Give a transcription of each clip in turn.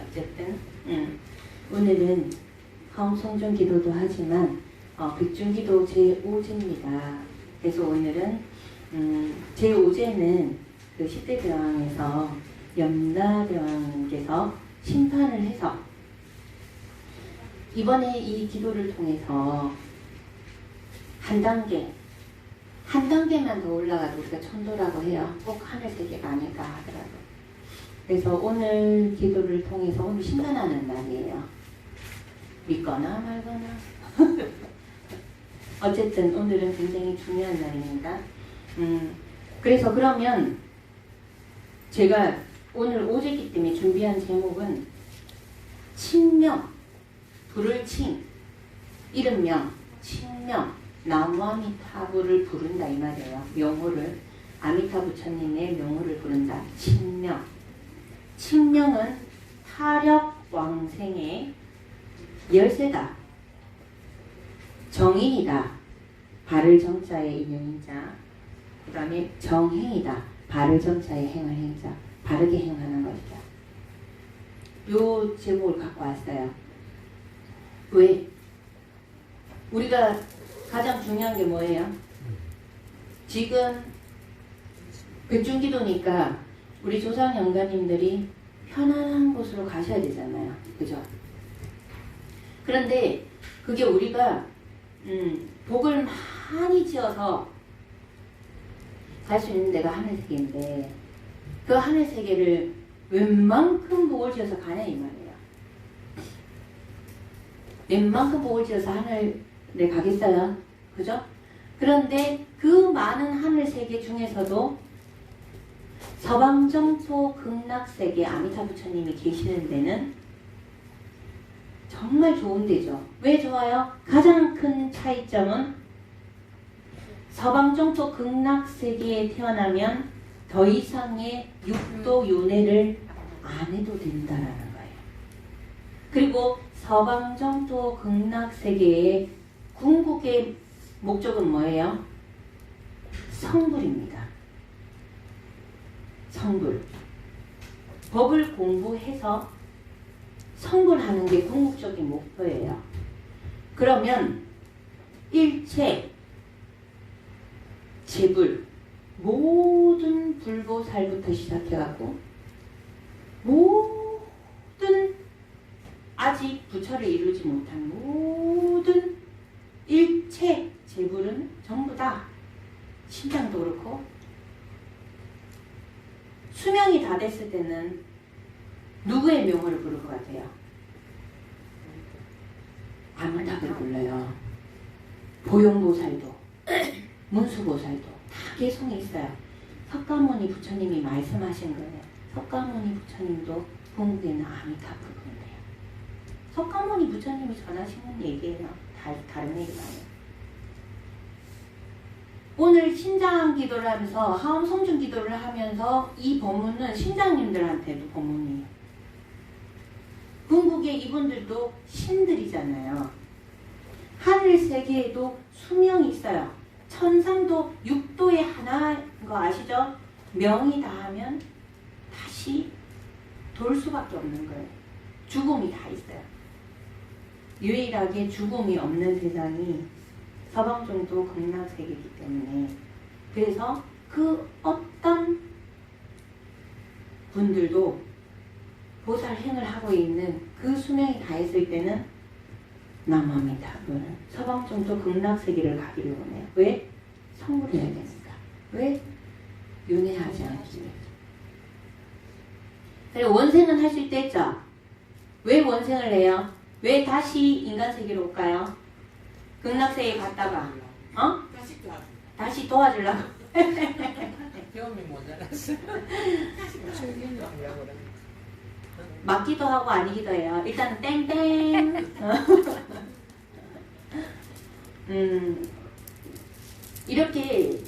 어쨌든 오늘은 화엄성전 기도도 하지만 백중기도 제5제입니다. 그래서 오늘은 제5제는 그 10대 대왕에서 염라대왕께서 심판을 해서 이번에 이 기도를 통해서 한 단계만 더 올라가도 우리가 천도라고 해요. 꼭 하늘세계가 아닐까 하더라고요. 그래서 오늘 기도를 통해서 오늘 심판하는 날이에요. 믿거나 말거나. 어쨌든 오늘은 굉장히 중요한 날입니다. 그래서 그러면 제가 오늘 오제기 때문에 준비한 제목은 칭명, 불을 칭, 이름명, 칭명, 나무아미타부를 부른다 이 말이에요. 명호를, 아미타 부처님의 명호를 부른다. 칭명. 칭명은 타력왕생의 열쇠다. 정인이다. 발을 정자의 인연인자. 그 다음에 정행이다. 발을 정자의 행을 행자. 바르게 행하는 것이다. 요 제목을 갖고 왔어요. 왜? 우리가 가장 중요한 게 뭐예요? 지금 백중기도니까 우리 조상 영가님들이 편안한 곳으로 가셔야 되잖아요. 그죠? 그런데 그게 우리가 복을 많이 지어서 갈 수 있는 데가 하늘세계인데 그 하늘세계를 웬만큼 복을 지어서 가냐 이 말이에요. 웬만큼 복을 지어서 하늘에 가겠어요? 그죠? 그런데 그 많은 하늘세계 중에서도 서방정토 극락세계 아미타 부처님이 계시는 데는 정말 좋은 데죠. 왜 좋아요? 가장 큰 차이점은 서방정토 극락세계에 태어나면 더 이상의 육도 윤회를 안 해도 된다라는 거예요. 그리고 서방정토 극락세계의 궁극의 목적은 뭐예요? 성불입니다. 성불. 법을 공부해서 성불하는 게 궁극적인 목표예요. 그러면 일체, 재불, 모든 불보살부터 시작해갖고 모든 아직 부처를 이루지 못한 모든 일체 재불은 전부 다 심장도 그렇고 수명이 다 됐을 때는 누구의 명호를 부를 것 같아요? 아무나를 불러요. 보용보살도 문수보살도 다 개성이 있어요. 석가모니 부처님이 말씀하신 거예요. 석가모니 부처님도 본국에는 아미타불 부른대요. 석가모니 부처님이 전하시는 얘기예요. 다른 얘기 아니에요. 오늘 신장 기도를 하면서 하엄성중 기도를 하면서 이 법문은 신장님들한테도 법문이에요. 궁극의 이분들도 신들이잖아요. 하늘 세계에도 수명이 있어요. 천상도 육도의 하나인 거 아시죠? 명이 다하면 다시 돌 수밖에 없는 거예요. 죽음이 다 있어요. 유일하게 죽음이 없는 세상이 서방정토 극락세계이기 때문에 그래서 그 어떤 분들도 보살행을 하고 있는 그 수명이 다 했을 때는 남아미타불 서방정토 극락세계를 가기를 원해요. 왜? 성불해야 되니까. 왜? 윤회하지 않기 위해서. 그리고 원생은 할 수 있다 했죠? 왜 원생을 해요? 왜 다시 인간세계로 올까요? 극락세계 갔다가 다시 도와주려고 경험이 모자랐어. 맞기도 하고 아니기도 해요. 일단 땡땡. 이렇게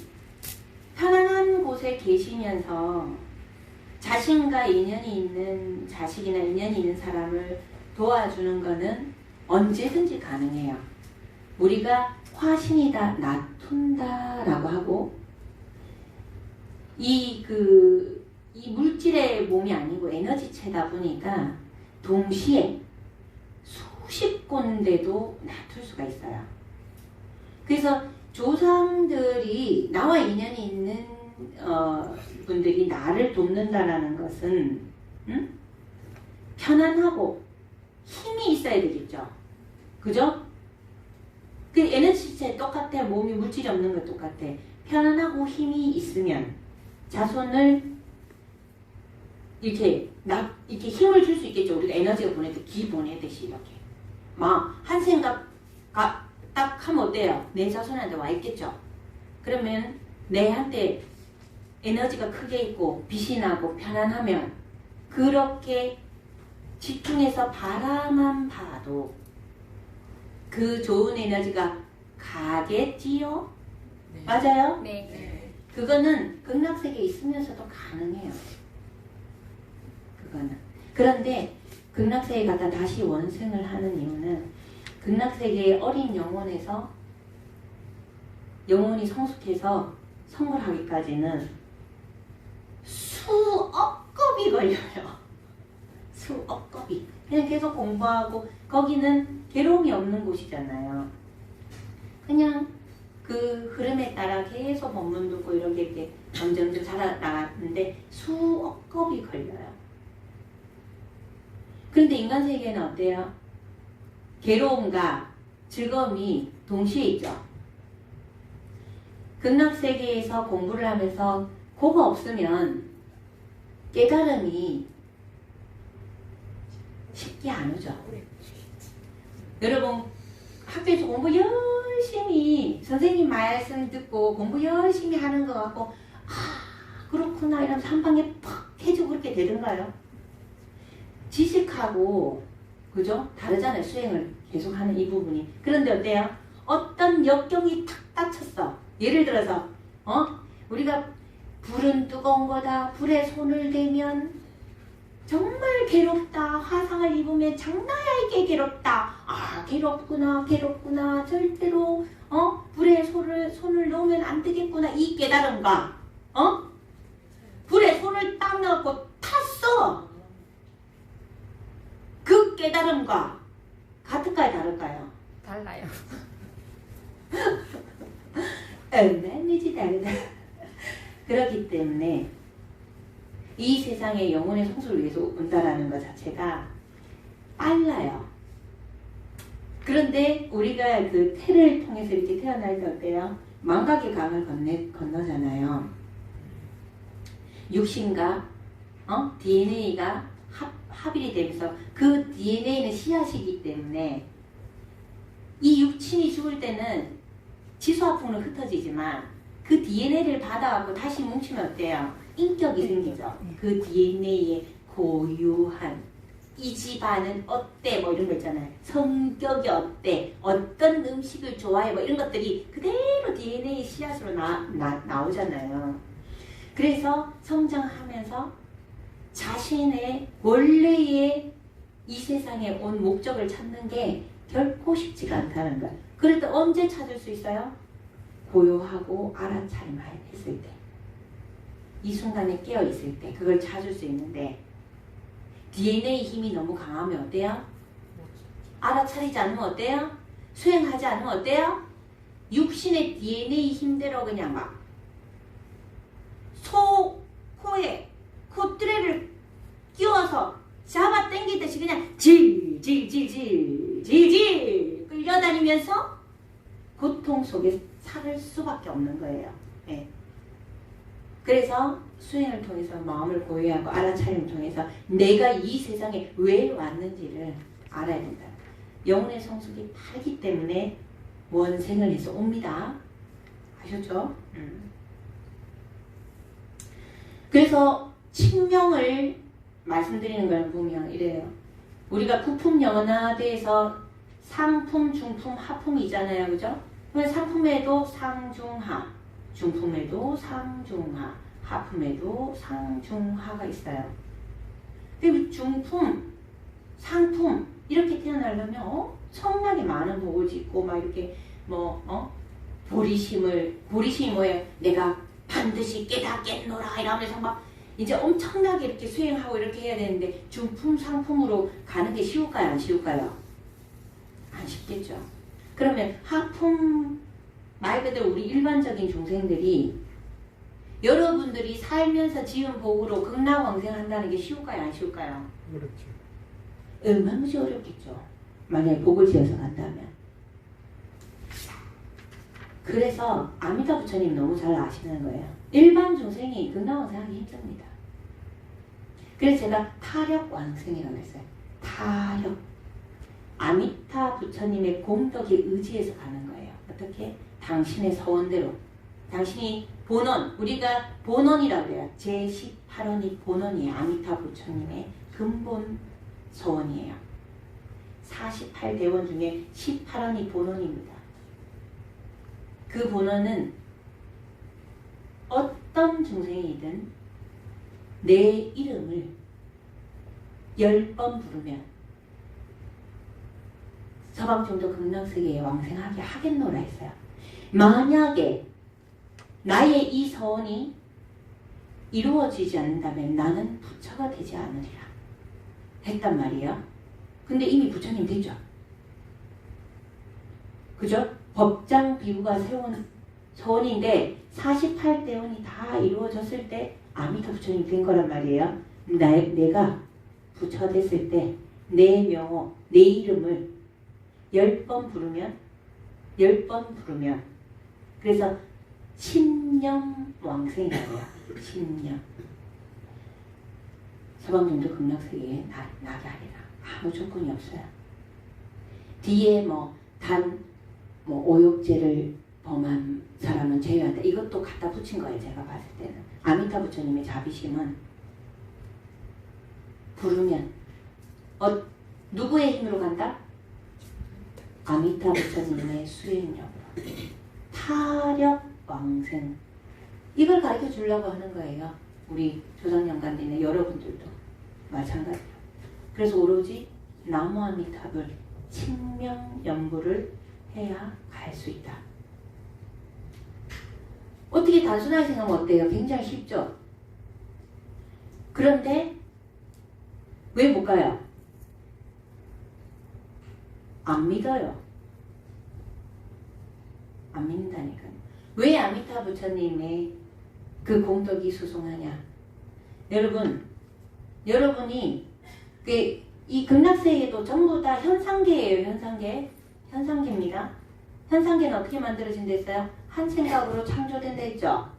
편안한 곳에 계시면서 자신과 인연이 있는 자식이나 인연이 있는 사람을 도와주는 것은 언제든지 가능해요. 우리가 화신이다, 놔둔다 라고 하고 이 물질의 몸이 아니고 에너지체다 보니까 동시에 수십 군데도 나툴 수가 있어요. 그래서 조상들이 나와 인연이 있는 분들이 나를 돕는다라는 것은 편안하고 힘이 있어야 되겠죠. 그죠? 그 에너지 똑같아. 몸이 물질이 없는 거 똑같아. 편안하고 힘이 있으면 자손을 이렇게 힘을 줄 수 있겠죠. 우리가 에너지가 보내듯 기 보내듯이 이렇게 막 한 생각 딱 하면 어때요? 내 자손한테 와 있겠죠. 그러면 내한테 에너지가 크게 있고 빛이 나고 편안하면 그렇게 집중해서 바라만 봐도 그 좋은 에너지가 가겠지요? 네. 맞아요? 네. 네. 그거는 극락세계에 있으면서도 가능해요. 그거는. 그런데 극락세계에 갔다 다시 원생을 하는 이유는 극락세계의 어린 영혼에서 영혼이 성숙해서 성불하기까지는 수억 겁이 걸려요. 수억 겁이. 그냥 계속 공부하고 거기는 괴로움이 없는 곳이잖아요. 그냥 그 흐름에 따라 계속 법문 듣고 이런 게 이렇게 점점 자라나갔는데 수억 겁이 걸려요. 그런데 인간 세계는 어때요? 괴로움과 즐거움이 동시에 있죠. 극락 세계에서 공부를 하면서 그거 없으면 깨달음이 쉽게 안 오죠. 여러분 학교에서 공부 열심히 선생님 말씀 듣고 공부 열심히 하는 것 같고 그렇구나 이러면서 한 방에 팍 해주고 그렇게 되던가요? 지식하고 그죠? 다르잖아요. 수행을 계속하는 이 부분이. 그런데 어때요? 어떤 역경이 탁 닥쳤어. 예를 들어서 우리가 불은 뜨거운 거다. 불에 손을 대면 정말 괴롭다. 화상을 입으면 장난아니게 괴롭다. 괴롭구나 괴롭구나. 절대로 불에 손을 넣으면 안 되겠구나. 이 깨달음과 불에 손을 딱 넣고 탔어. 그 깨달음과 같을까요 다를까요? 달라요. 얼마든지 다르다. 그렇기 때문에 이 세상에 영혼의 성수를 위해서 온다라는 것 자체가 빨라요. 그런데 우리가 그 태를 통해서 이렇게 태어날 때 어때요? 망각의 강을 건너잖아요. 육신과 DNA가 합일이 되면서 그 DNA는 씨앗이기 때문에 이 육신이 죽을 때는 지수화풍으로 흩어지지만 그 DNA를 받아갖고 다시 뭉치면 어때요? 인격이 생기죠. 그 DNA의 고유한 이 집안은 어때? 뭐 이런 거 있잖아요. 성격이 어때? 어떤 음식을 좋아해? 뭐 이런 것들이 그대로 DNA 씨앗으로 나오잖아요. 그래서 성장하면서 자신의 원래의 이 세상에 온 목적을 찾는 게 결코 쉽지가 않다는 거예요. 그럴 때 언제 찾을 수 있어요? 고요하고 알아차림을 했을 때. 이 순간에 깨어있을 때 그걸 찾을 수 있는데 DNA 힘이 너무 강하면 어때요? 알아차리지 않으면 어때요? 수행하지 않으면 어때요? 육신의 DNA 힘대로 그냥 막 코에 콧뚜레를 끼워서 잡아 당기듯이 그냥 질질질질질질 끌려다니면서 고통 속에 살 수밖에 없는 거예요. 네. 그래서 수행을 통해서 마음을 고요하고 알아차림을 통해서 내가 이 세상에 왜 왔는지를 알아야 된다. 영혼의 성숙이 다르기 때문에 원생을 해서 옵니다. 아셨죠? 그래서 칙명을 말씀드리는 걸 보면 이래요. 우리가 부품연화대에서 상품, 중품, 하품이잖아요. 그죠? 상품에도 상중하, 중품에도 상중하, 하품에도 상중하가 있어요. 그리고 중품, 상품 이렇게 태어나려면 엄청나게 많은 복을 짓고 막 이렇게 보리심이 뭐예요? 내가 반드시 깨닫겠노라 이러면서 막 이제 엄청나게 이렇게 수행하고 이렇게 해야 되는데 중품 상품으로 가는 게 쉬울까요? 안 쉬울까요? 안 쉽겠죠. 그러면 하품 말 그대로 우리 일반적인 중생들이 여러분들이 살면서 지은 복으로 극락왕생한다는 게 쉬울까요? 안 쉬울까요? 그렇죠. 얼마든지 어렵겠죠. 만약에 복을 지어서 간다면. 그래서 아미타 부처님 너무 잘 아시는 거예요. 일반 중생이 극락왕생하기 힘듭니다. 그래서 제가 타력왕생이라고 했어요. 타력. 아미타 부처님의 공덕에 의지해서 가는 거예요. 어떻게? 당신의 서원대로. 당신이 본원, 우리가 본원이라고 해요. 제18원이 본원이에요. 아미타 부처님의 근본 서원이에요. 48대원 중에 18원이 본원입니다. 그 본원은 어떤 중생이든 내 이름을 10번 부르면 서방정도 극락세계에 왕생하게 하겠노라 했어요. 만약에 나의 이 서원이 이루어지지 않는다면 나는 부처가 되지 않으리라 했단 말이에요. 근데 이미 부처님 됐죠. 그죠? 법장 비구가 세운 서원인데 48대원이 다 이루어졌을 때 아미타 부처님 된 거란 말이에요. 내가 부처 됐을 때 내 명호, 내 이름을 10번 부르면 그래서 신령 왕생이라고요. 신령. 서방정도 극락세계에 나게 하리라. 아무 조건이 없어요. 뒤에 오욕죄를 범한 사람은 제외한다. 이것도 갖다 붙인 거예요. 제가 봤을 때는. 아미타 부처님의 자비심은 부르면 누구의 힘으로 간다? 아미타 부처님의 수행력으로. 타력 왕생. 이걸 가르쳐 주려고 하는 거예요. 우리 조상영간인의 여러분들도 마찬가지로. 그래서 오로지 나무아미타불 칭명연부를 해야 갈 수 있다. 어떻게 단순하게 생각하면 어때요? 굉장히 쉽죠? 그런데 왜 못 가요? 안 믿어요. 안 믿는다니까요. 왜 아미타 부처님의 그 공덕이 수송하냐? 여러분이 이 극락세계도 전부 다 현상계예요. 현상계입니다. 현상계는 어떻게 만들어진다 했어요? 한 생각으로 창조된다 했죠.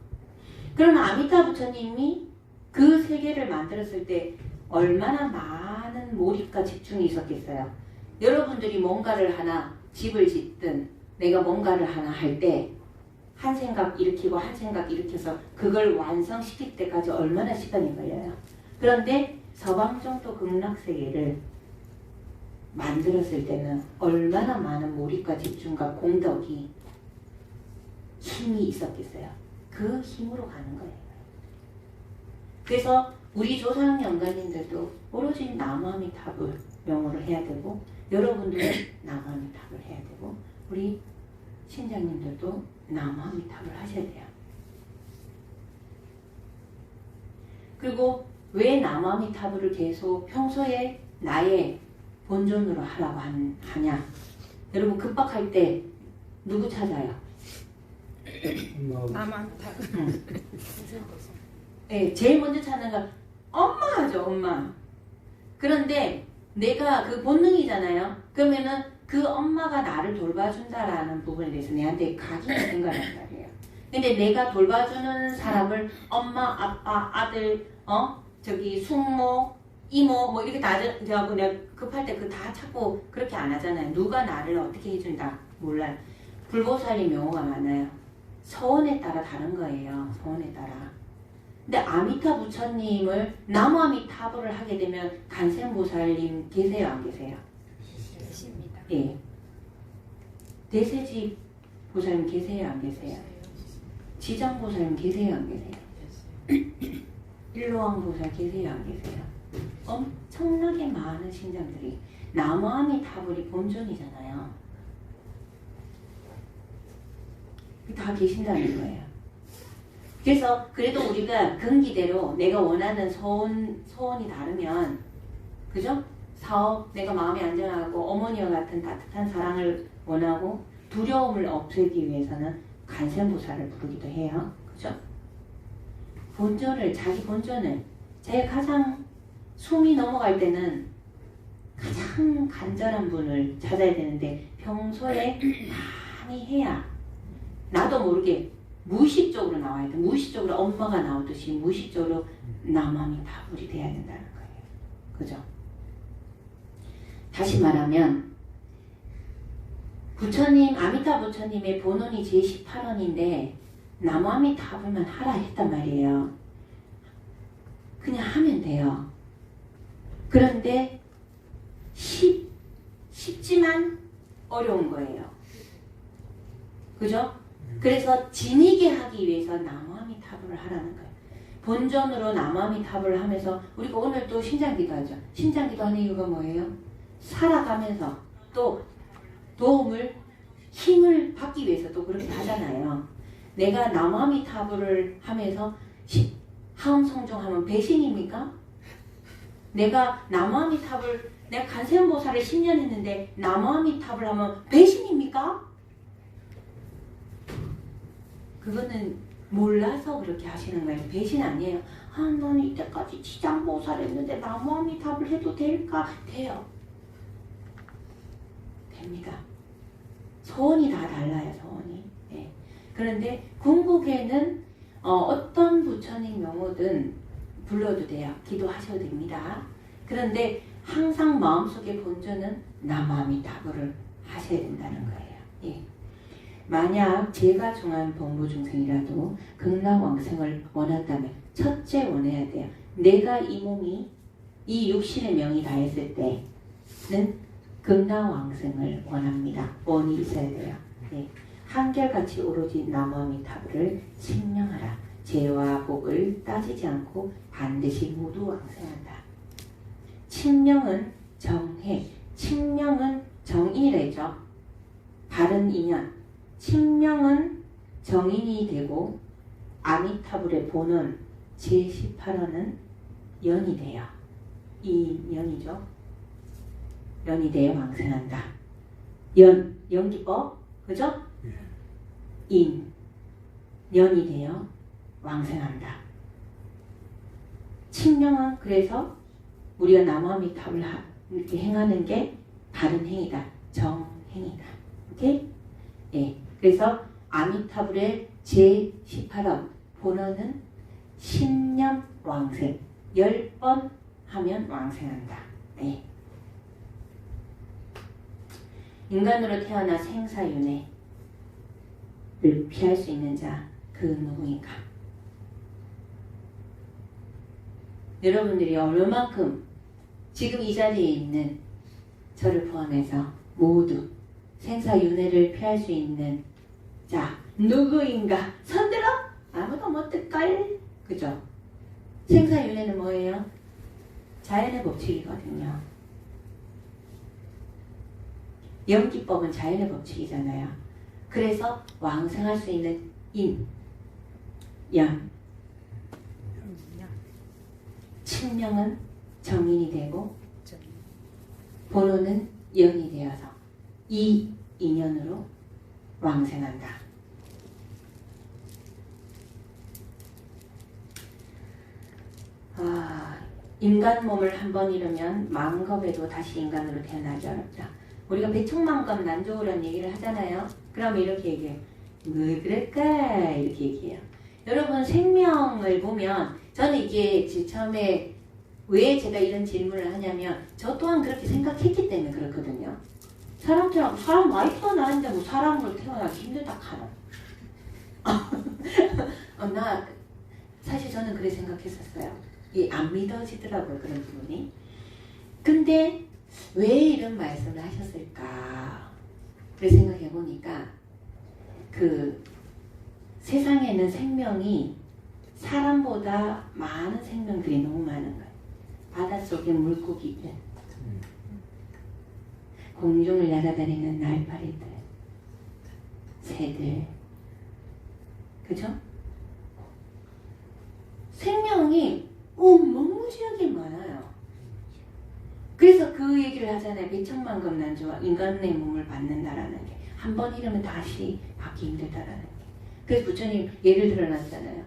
그러면 아미타 부처님이 그 세계를 만들었을 때 얼마나 많은 몰입과 집중이 있었겠어요. 여러분들이 뭔가를 하나 집을 짓든 내가 뭔가를 하나 할 때 한 생각 일으키고 한 생각 일으켜서 그걸 완성시킬 때까지 얼마나 시간이 걸려요. 그런데 서방정도 극락세계를 만들었을 때는 얼마나 많은 몰입과 집중과 공덕이 힘이 있었겠어요. 그 힘으로 가는 거예요. 그래서 우리 조상 영가님들도 오로지 나무아미타불 명호를 해야 되고 여러분들은 나무아미타불 해야 되고 우리 신장님들도 나무아미타불 하셔야 돼요. 그리고 왜 나무아미타불을 계속 평소에 나의 본존으로 하라고 하냐? 여러분 급박할 때 누구 찾아요? 나무아미타불. 네, 제일 먼저 찾는 건 엄마죠, 엄마. 그런데 내가 그 본능이잖아요. 그러면은 그 엄마가 나를 돌봐준다라는 부분에 대해서 내한테 각인이 된 거란 말이에요. 근데 내가 돌봐주는 사람을 엄마, 아빠, 아들, 숙모, 이모 뭐 이렇게 다 저하고 내가 급할 때 그 다 찾고 그렇게 안 하잖아요. 누가 나를 어떻게 해준다 몰라요. 불보살이 명호가 많아요. 서원에 따라 다른 거예요. 서원에 따라. 근데 아미타 부처님을 나무아미타불을 하게 되면 간센보살님 계세요, 안 계세요? 계십니다. 예. 대세지 보살님 계세요, 안 계세요? 지장보살님 계세요, 안 계세요? 일로왕보살 계세요, 안 계세요? 엄청나게 많은 신장들이 나무아미타불이 본존이잖아요. 다 계신다는 거예요. 그래서 그래도 우리가 근기대로 내가 원하는 소원이 다르면 그죠? 사업, 내가 마음이 안정하고 어머니와 같은 따뜻한 사랑을 원하고 두려움을 없애기 위해서는 간센보살을 부르기도 해요. 그죠? 자기 본전을 제가 가장 숨이 넘어갈 때는 가장 간절한 분을 찾아야 되는데 평소에 많이 해야 나도 모르게 무의식적으로 나와야 돼. 무의식적으로 엄마가 나오듯이 무의식적으로 나만이 다불이 돼야 된다는 거예요. 그죠? 다시 말하면 부처님, 아미타 부처님의 본원이 제18원인데 나무아미타불만 하라 했단 말이에요. 그냥 하면 돼요. 그런데 쉽지만 어려운 거예요. 그죠? 그래서 지니게 하기 위해서 나무아미타불을 하라는 거예요. 본전으로 나무아미타불을 하면서 우리가 오늘 또 신장기도 하죠. 신장기도 하는 이유가 뭐예요? 살아가면서 또 힘을 받기 위해서 또 그렇게 하잖아요. 내가 나무아미타불을 하면서 하음성종하면 배신입니까? 내가 간세음보살을 10년 했는데 나무아미타불 하면 배신입니까? 그거는 몰라서 그렇게 하시는 거예요. 배신 아니에요. 난 이때까지 지장보살 했는데 나무아미타불 해도 될까? 돼요. 됩니다. 소원이 다 달라요. 소원이. 네. 그런데 궁극에는 어떤 부처님 명호든 불러도 돼요. 기도하셔도 됩니다. 그런데 항상 마음속의 본전은 나무아미타불을 하셔야 된다는 거예요. 예. 만약 제가 중한 범부중생이라도 극락왕생을 원한다면 첫째 원해야 돼요. 내가 이 몸이 이 육신의 명이 다했을 때는 극락왕생을 원합니다. 원이 있어야 돼요. 네. 한결같이 오로지 나무아미타불을 칭명하라. 죄와 복을 따지지 않고 반드시 모두 왕생한다. 칭명은 정해, 칭명은 정인이래죠. 바른 인연. 칭명은 정인이 되고 아미타불의 본원 제18원은 연이 돼요. 이 연이죠. 연이 되어 왕생한다. 연기법, 그죠? 인, 연이 되어 왕생한다. 칭명은 그래서 우리가 나무아미타불 이렇게 행하는 게 바른 행위다. 정행이다. 오케이? 예. 그래서 아미타불의 제18원 본원은 10년 왕생, 10번 하면 왕생한다. 네. 인간으로 태어나 생사윤회를 피할 수 있는 자, 그 누구인가? 여러분들이 얼마만큼 지금 이 자리에 있는 저를 포함해서 모두 생사윤회를 피할 수 있는 자, 누구인가? 손들어? 아무도 못 들걸? 그죠? 생사윤회는 뭐예요? 자연의 법칙이거든요. 연기법은 자연의 법칙이잖아요. 그래서 왕생할 수 있는 인, 연, 칭명은 정인이 되고 본호는 연이 되어서 이 인연으로 왕생한다. 인간 몸을 한번 잃으면 만겁에도 다시 인간으로 태어나기 어렵다. 우리가 배총만검 난조라는 얘기를 하잖아요. 그럼 이렇게 얘기해요. 왜 그럴까? 이렇게 얘기해요. 여러분 생명을 보면 저는 이게 처음에 왜 제가 이런 질문을 하냐면 저 또한 그렇게 생각했기 때문에 그렇거든요. 사람 많이 태어나는데 뭐 사람으로 태어나기 힘들다 카노. 사실 저는 그래 생각했었어요. 안 믿어지더라고요. 그런 부분이. 근데 왜 이런 말씀을 하셨을까? 그래 생각해 보니까 세상에는 생명이 사람보다 많은 생명들이 너무 많은 거예요. 바닷속에 물고기들, 공중을 날아다니는 날파리들, 새들, 그죠? 내용이 무지하게 많아요. 그래서 그 얘기를 하잖아요. 백천만 겁난주와 인간의 몸을 받는다라는 게. 한 번 이러면 다시 받기 힘들다라는 게. 그래서 부처님 예를 들어놨잖아요.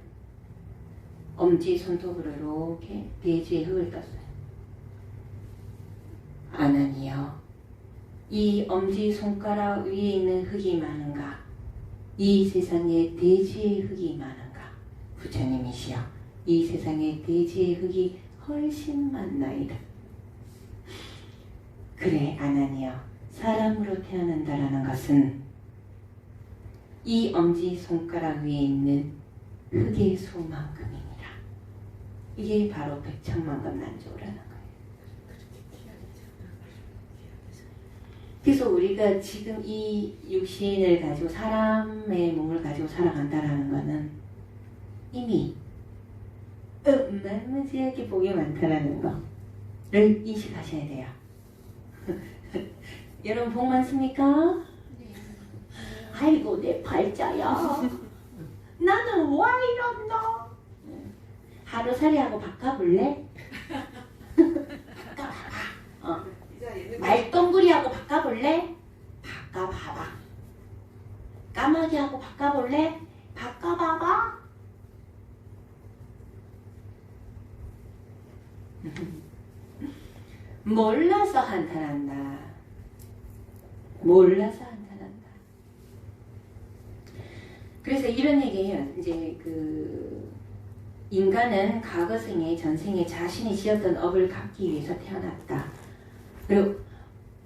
엄지 손톱으로 이렇게 대지에 흙을 떴어요. 아나니여, 이 엄지 손가락 위에 있는 흙이 많은가? 이 세상에 대지의 흙이 많은가? 부처님이시여, 이 세상에 대지의 흙이 훨씬 많나이다. 그래, 아나니여, 사람으로 태어난다라는 것은 이 엄지 손가락 위에 있는 흙의 수만큼이니라. 이게 바로 백천만급 난조라는 거예요. 그래서 우리가 지금 이 육신을 가지고 사람의 몸을 가지고 살아간다라는 것은 이미 무지하게 복이 많다라는 거를 인식하셔야 돼요. 여러분 복 많습니까? 네. 아이고 내 팔자야. 나는 와 이런다. 하루살이하고 바꿔볼래? 바꿔봐봐. 말똥구리하고 바꿔볼래? 바꿔봐봐. 까마귀하고 바꿔볼래? 바꿔봐봐. 몰라서 한탄한다. 몰라서 한탄한다. 그래서 이런 얘기예요. 이제 인간은 과거 생에 전생에 자신이 지었던 업을 갚기 위해서 태어났다. 그리고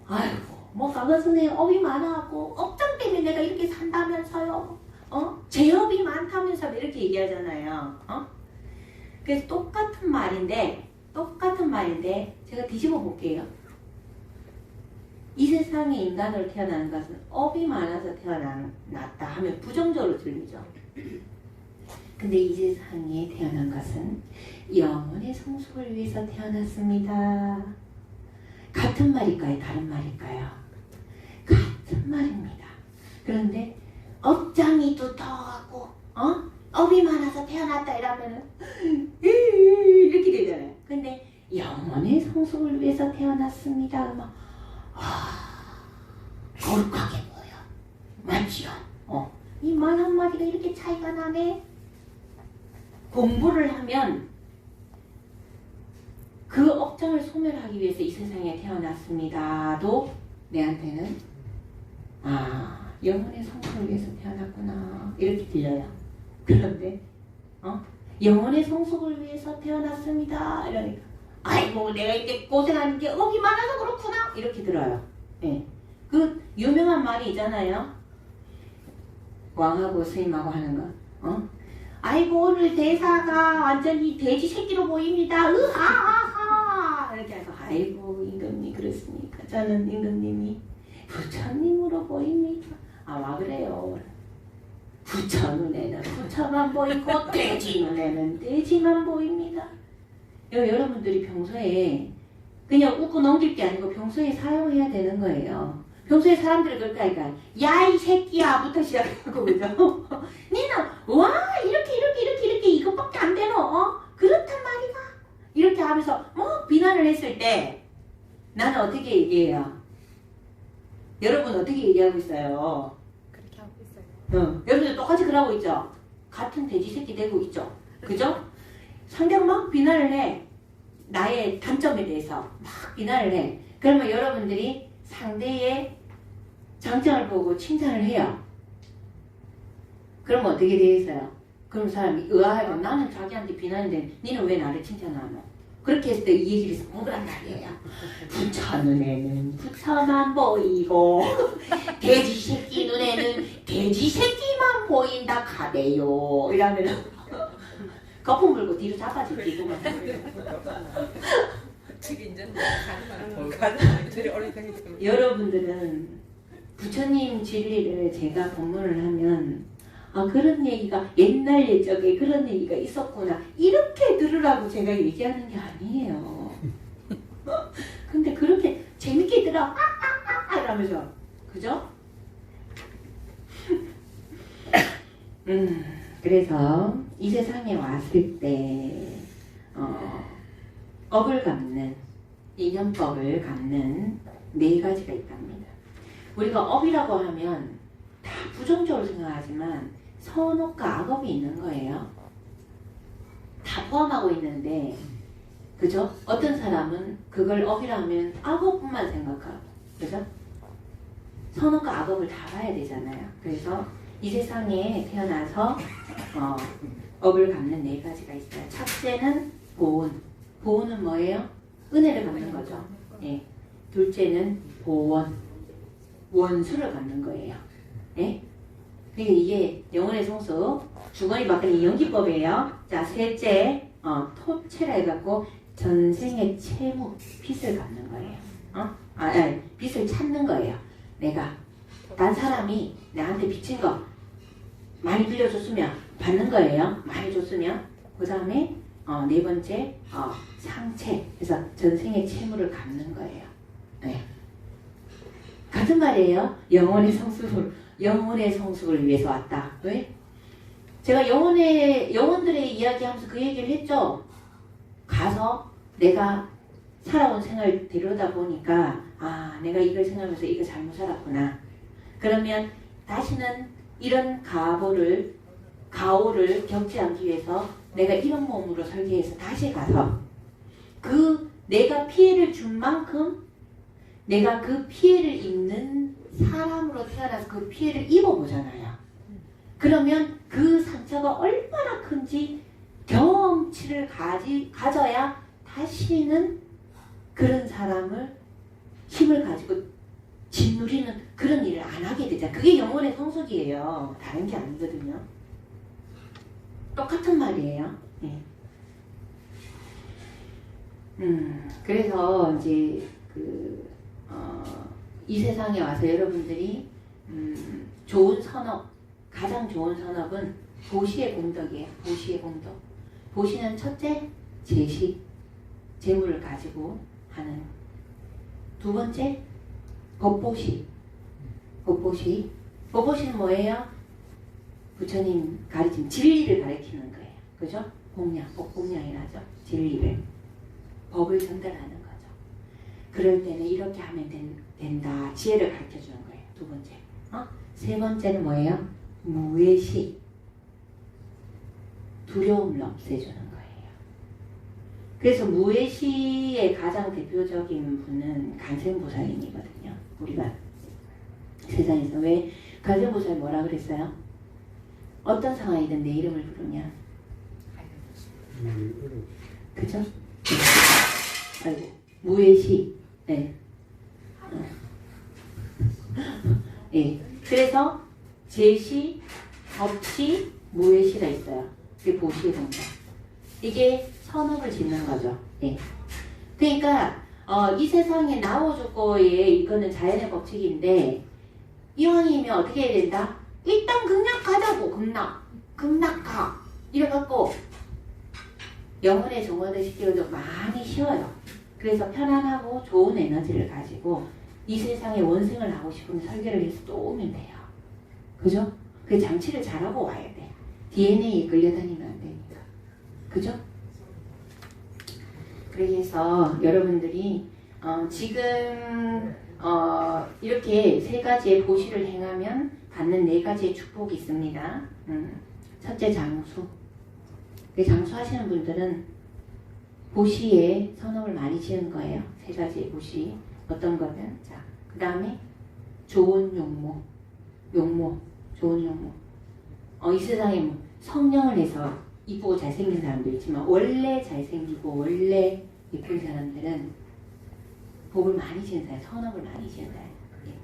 아이고 뭐 과거 생에 업이 많아갖고 업장 때문에 내가 이렇게 산다면서요. 제업이 많다면서 이렇게 얘기하잖아요. 그래서 똑같은 말인데 제가 뒤집어 볼게요. 이 세상에 인간으로 태어나는 것은 업이 많아서 태어났다 하면 부정적으로 들리죠. 근데 이 세상에 태어난 것은 영혼의 성숙을 위해서 태어났습니다. 같은 말일까요? 다른 말일까요? 같은 말입니다. 그런데 업장이 두터워갖고 업이 많아서 태어났다 이러면은 이렇게 되잖아요. 근데 영혼의 성숙을 위해서 태어났습니다. 막 거룩하게 보여. 맞지요? 이 말 한마디가 이렇게 차이가 나네. 공부를 하면 그 업장을 소멸하기 위해서 이 세상에 태어났습니다도 내한테는 영혼의 성숙을 위해서 태어났구나 이렇게 들려요. 그런데 영혼의 성숙을 위해서 태어났습니다 이러니까 아이고 내가 이렇게 고생하는 게 업이 많아서 그렇구나 이렇게 들어요. 네. 그 유명한 말이 있잖아요. 왕하고 스님하고 하는 거. 아이고 오늘 대사가 완전히 돼지 새끼로 보입니다. 으하하하 이렇게 해서 아이고 임금님 그렇습니까? 저는 임금님이 부처님으로 보입니다. 와 그래요. 부처 눈에는 부처만 보이고 돼지 눈에는 돼지만 보입니다. 여러분들이 평소에 그냥 웃고 넘길 게 아니고 평소에 사용해야 되는 거예요. 평소에 사람들이 그럴까니까 야 이 새끼야 부터 시작하고 그죠? 니는 와 이렇게 이것밖에 안 되노? 그렇단 말이가 이렇게 하면서 비난을 했을 때 나는 어떻게 얘기해요? 여러분 어떻게 얘기하고 있어요? 그렇게 하고 있어요. 여러분들 똑같이 그러고 있죠? 같은 돼지 새끼 되고 있죠? 그죠? 상대가 막 비난을 해. 나의 단점에 대해서 막 비난을 해. 그러면 여러분들이 상대의 장점을 보고 칭찬을 해요. 그럼 어떻게 되겠어요? 그럼 사람이 의아하고 나는 자기한테 비난인데 니는 왜 나를 칭찬하노? 그렇게 했을 때 이 얘기를 해서 뭐란 말이에요. 부처 눈에는 부처만 보이고 돼지 새끼 눈에는 돼지 새끼만 보인다 카대요. 이러면 거품 물고 뒤로 자빠지고 여러분들은 부처님 진리를 제가 법문을 하면 그런 얘기가 옛날 옛적에 그런 얘기가 있었구나 이렇게 들으라고 제가 얘기하는 게 아니에요. 근데 그렇게 재밌게 들어 이러면서 그죠? 그래서 이 세상에 왔을 때 업을 갚는, 인연법을 갚는 네 가지가 있답니다. 우리가 업이라고 하면 다 부정적으로 생각하지만 선업과 악업이 있는 거예요. 다 포함하고 있는데, 그죠? 어떤 사람은 그걸 업이라면 악업뿐만 생각하고, 그죠? 선업과 악업을 다 봐야 되잖아요. 그래서 이 세상에 태어나서 업을 갚는 네 가지가 있어요. 첫째는 보온. 보온은 뭐예요? 은혜를 갚는 거죠. 예. 둘째는 보원. 원수를 갚는 거예요. 예? 그러니까 이게 영혼의 성수, 주거니 받거니 연기법이에요. 자, 셋째, 토체라 해갖고 전생의 채무, 빚을 갚는 거예요. 빚을 찾는 거예요. 내가, 딴 사람이 나한테 빚진 거 많이 빌려줬으면 받는 거예요. 많이 줬으면. 그 다음에 네 번째, 상체. 그래서 전생의 채무를 갚는 거예요. 네. 같은 말이에요. 영혼의 성숙을 위해서 왔다. 왜? 제가 영혼들의 이야기하면서 그 얘기를 했죠. 가서 내가 살아온 생활을 들여다보니까 내가 이걸 생각하면서 이거 잘못 살았구나. 그러면 다시는 이런 가오를 겪지 않기 위해서 내가 이런 몸으로 설계해서 다시 가서 내가 피해를 준 만큼 내가 그 피해를 입는 사람으로 태어나서 그 피해를 입어보잖아요. 그러면 그 상처가 얼마나 큰지 경험치를 가져야 다시는 그런 사람을 힘을 가지고 짓누리는 그런 일을 안 하게 되잖아요. 그게 영혼의 성숙이에요. 다른 게 아니거든요. 똑같은 말이에요. 네. 그래서 이제 이 세상에 와서 여러분들이 좋은 선업, 가장 좋은 선업은 보시의 공덕이에요. 보시의 공덕. 보시는 첫째, 제시, 재물을 가지고 하는. 두 번째, 법보시. 법보시는 뭐예요? 부처님 가르친 진리를 가르치는 거예요. 그죠? 법공양이라죠. 진리를. 법을 전달하는 거죠. 그럴 때는 이렇게 하면 된다. 지혜를 가르쳐 주는 거예요. 두 번째. 세 번째는 뭐예요? 무예시. 두려움을 없애주는 거예요. 그래서 무예시의 가장 대표적인 분은 간생보살님이거든요. 우리가 세상에서 왜 간생보살 뭐라 그랬어요? 어떤 상황이든 내 이름을 부르면 그죠? 아이고 무예시. 네. 예. 그래서 제시, 법시, 무예시가 있어요. 그게 보시의 동작. 이게 선업을 짓는 거죠. 예. 그러니까 이 세상에 나와줬고에 이거는 자연의 법칙인데 이왕이면 어떻게 해야 된다? 일단 극락가자고. 극락가. 이래갖고 영혼의 정원을 시키기도 많이 쉬워요. 그래서 편안하고 좋은 에너지를 가지고 이 세상에 원생을 하고 싶으면 설계를 해서 또 오면 돼요. 그죠? 그 장치를 잘하고 와야 돼. DNA에 끌려다니면 안 되니까. 그죠? 그래서 여러분들이 지금 이렇게 세 가지의 보시를 행하면 받는 네 가지의 축복이 있습니다. 첫째 장수. 장수하시는 분들은 보시에 선업을 많이 지은 거예요. 세 가지의 보시. 어떤 거는 자, 그 다음에 좋은 용모. 좋은 용모. 이 세상에 뭐 성령을 해서 이쁘고 잘생긴 사람도 있지만 원래 잘생기고 원래 예쁜 사람들은 복을 많이 지은 사람, 선업을 많이 지은 사람,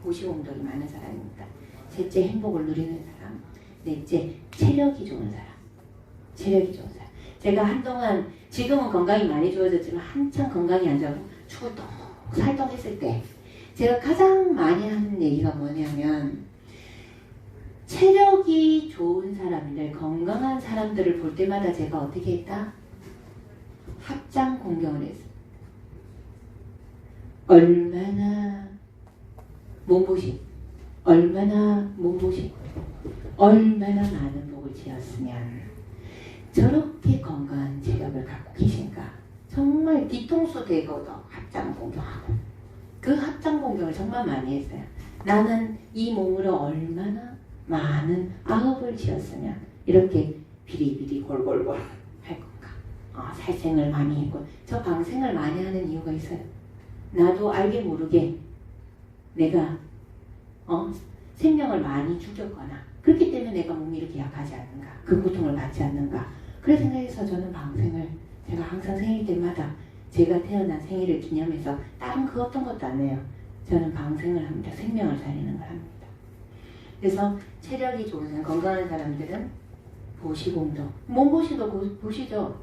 보시공덕이 많은 사람입니다. 셋째, 행복을 누리는 사람. 넷째, 체력이 좋은 사람. 제가 한동안 지금은 건강이 많이 좋아졌지만 한참 건강이 안 좋고 죽을 살떡했을 때 제가 가장 많이 하는 얘기가 뭐냐면 체력이 좋은 사람들, 건강한 사람들을 볼 때마다 제가 어떻게 했다? 합장 공경을 했어요. 얼마나 몸보신, 얼마나 많은 복을 지었으면 저렇게 건강한 체력을 갖고 계신가? 정말 뒤통수 대고도 합장 공경하고 그 합장 공경을 정말 많이 했어요. 나는 이 몸으로 얼마나 많은 아업을 지었으면 이렇게 비리비리 골골골 할 건가? 살생을 많이 했고 저 방생을 많이 하는 이유가 있어요. 나도 알게 모르게 내가 생명을 많이 죽였거나 그렇기 때문에 내가 몸이 이렇게 약하지 않는가? 그 고통을 받지 않는가? 그런 생각에서 저는 방생을 제가 항상 생일 때마다 제가 태어난 생일을 기념해서 다른 그 어떤 것도 안 해요. 저는 방생을 합니다. 생명을 살리는 걸 합니다. 그래서 체력이 좋은 사람, 건강한 사람들은 보시공도, 몸보시도 보시죠.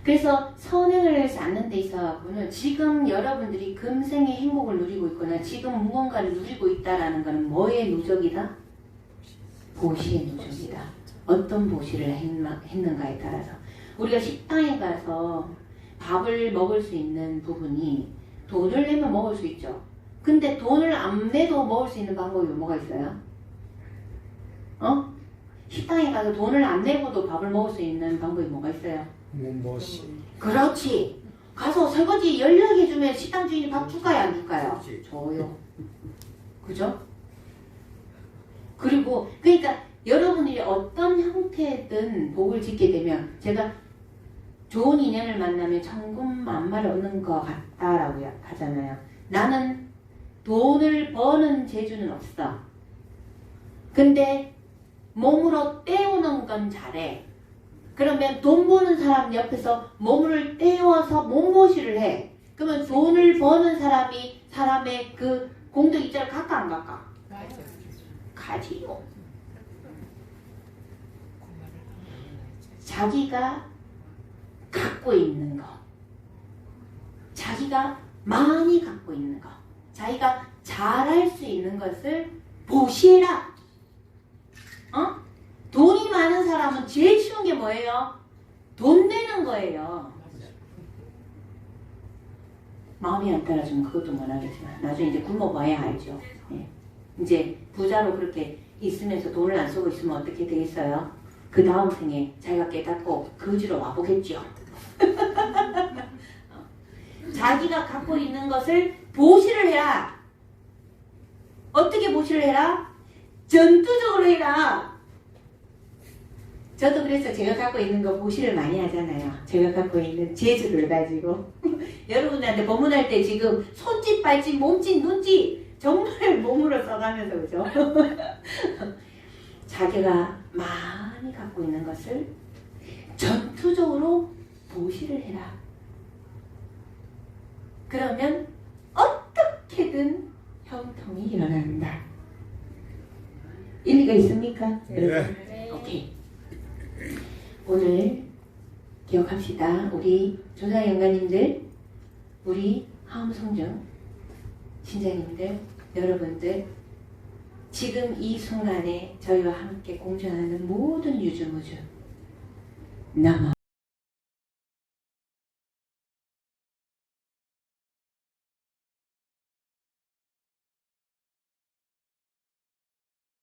그래서 선행을 쌓는 데 있어서는 지금 여러분들이 금생의 행복을 누리고 있거나 지금 무언가를 누리고 있다라는 것은 뭐의 누적이다? 보시의 누적이다. 어떤 보시를 했는가에 따라서 우리가 식당에 가서 밥을 먹을 수 있는 부분이 돈을 내면 먹을 수 있죠. 근데 돈을 안 내도 먹을 수 있는 방법이 뭐가 있어요? 식당에 가서 돈을 안 내고도 밥을 먹을 수 있는 방법이 뭐가 있어요? 몸보시. 그렇지. 가서 설거지 연락해주면 식당 주인이 밥 줄까요? 안 줄까요? 줘요. 그죠? 그리고 그러니까 여러분이 어떤 형태든 복을 짓게 되면 제가 좋은 인연을 만나면 천군만마를 얻는 것 같다라고 하잖아요. 나는 돈을 버는 재주는 없어. 근데 몸으로 때우는 건 잘해. 그러면 돈 버는 사람 옆에서 몸을 떼어서 몸보시를 해. 그러면 돈을 버는 사람이 사람의 그 공덕 입장을 갈까 안 갈까? 가지요. 자기가 갖고 있는 거, 자기가 많이 갖고 있는 거, 자기가 잘할 수 있는 것을 보시해라. 돈이 많은 사람은 제일 쉬운 게 뭐예요? 돈 내는 거예요. 마음이 안 따라주면 그것도 못하겠지만 나중에 이제 굶어봐야 알죠. 예. 이제 부자로 그렇게 있으면서 돈을 안 쓰고 있으면 어떻게 되겠어요? 그 다음 생에 자기가 깨닫고 거지로 와보겠죠. 자기가 갖고 있는 것을 보시를 해라. 어떻게 보시를 해라? 전투적으로 해라. 저도 그래서 제가 갖고 있는 거 보시를 많이 하잖아요. 제가 갖고 있는 재주를 가지고 여러분들한테 법문할 때 지금 손짓, 발짓, 몸짓, 눈짓 정말 몸으로 써가면서 그죠? 자기가 많이 갖고 있는 것을 전투적으로 보시를 해라. 그러면 어떻게든 형통이 일어난다. 일리가 있습니까? 네. 오케이. 오늘 기억합시다. 우리 조상영가님들, 우리 하음성중 신자님들, 여러분들 지금 이 순간에 저희와 함께 공존하는 모든 유주무주 남아